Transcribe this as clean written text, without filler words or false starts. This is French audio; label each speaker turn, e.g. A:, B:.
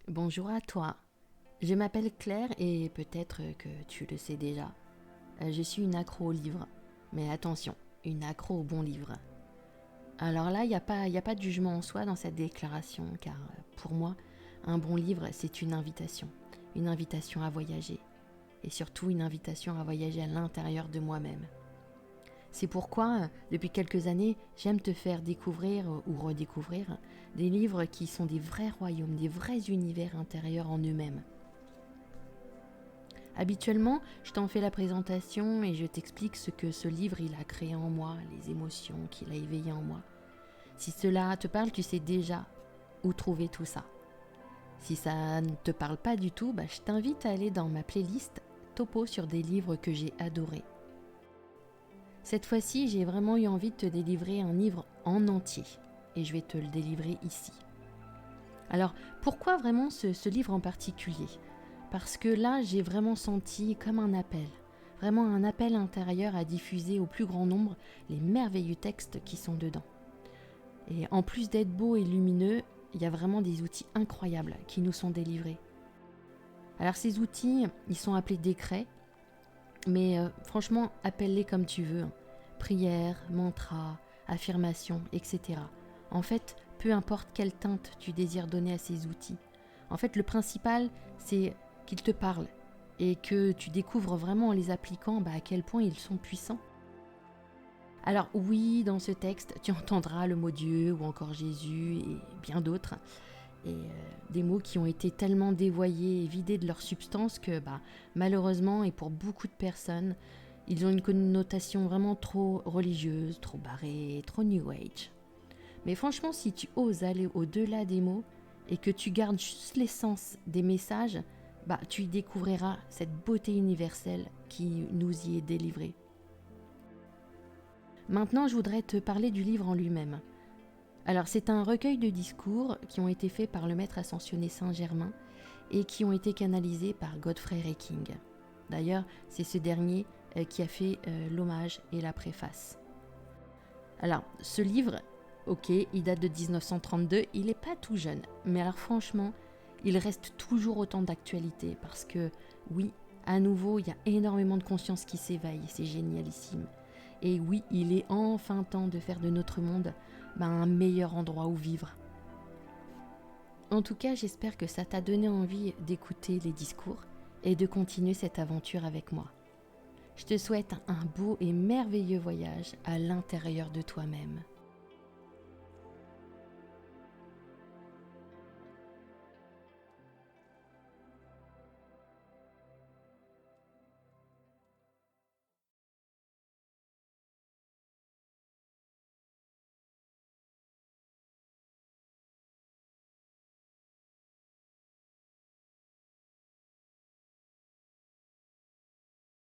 A: Bonjour à toi. Je m'appelle Claire et peut-être que tu le sais déjà. Je suis une accro aux livres. Mais attention, une accro aux bons livres. Alors là, il y a pas de jugement en soi dans cette déclaration, car pour moi, un bon livre, c'est une invitation. Une invitation à voyager. Et surtout une invitation à voyager à l'intérieur de moi-même. C'est pourquoi, depuis quelques années, j'aime te faire découvrir ou redécouvrir des livres qui sont des vrais royaumes, des vrais univers intérieurs en eux-mêmes. Habituellement, je t'en fais la présentation et je t'explique ce que ce livre il a créé en moi, les émotions qu'il a éveillées en moi. Si cela te parle, tu sais déjà où trouver tout ça. Si ça ne te parle pas du tout, je t'invite à aller dans ma playlist Topo sur des livres que j'ai adorés. Cette fois-ci, j'ai vraiment eu envie de te délivrer un livre en entier et je vais te le délivrer ici. Alors, pourquoi vraiment ce livre en particulier ? Parce que là, j'ai vraiment senti comme vraiment un appel intérieur à diffuser au plus grand nombre les merveilleux textes qui sont dedans. Et en plus d'être beau et lumineux, il y a vraiment des outils incroyables qui nous sont délivrés. Alors ces outils, ils sont appelés décrets, mais franchement, appelle-les comme tu veux. Prière, mantra, affirmation, etc. En fait, peu importe quelle teinte tu désires donner à ces outils. En fait, le principal, c'est qu'ils te parlent et que tu découvres vraiment en les appliquant à quel point ils sont puissants. Alors oui, dans ce texte, tu entendras le mot Dieu ou encore Jésus et bien d'autres. Et des mots qui ont été tellement dévoyés et vidés de leur substance que malheureusement et pour beaucoup de personnes, ils ont une connotation vraiment trop religieuse, trop barrée, trop New Age. Mais franchement, si tu oses aller au-delà des mots et que tu gardes juste l'essence des messages, tu y découvriras cette beauté universelle qui nous y est délivrée. Maintenant, je voudrais te parler du livre en lui-même. Alors, c'est un recueil de discours qui ont été faits par le maître ascensionné Saint-Germain et qui ont été canalisés par Godfrey Reiking. D'ailleurs, c'est ce dernier qui a fait l'hommage et la préface. Alors, ce livre, ok, il date de 1932, il n'est pas tout jeune, mais alors franchement, il reste toujours autant d'actualité parce que, oui, à nouveau, il y a énormément de conscience qui s'éveille, c'est génialissime. Et oui, il est enfin temps de faire de notre monde un meilleur endroit où vivre. En tout cas, j'espère que ça t'a donné envie d'écouter les discours et de continuer cette aventure avec moi. Je te souhaite un beau et merveilleux voyage à l'intérieur de toi-même.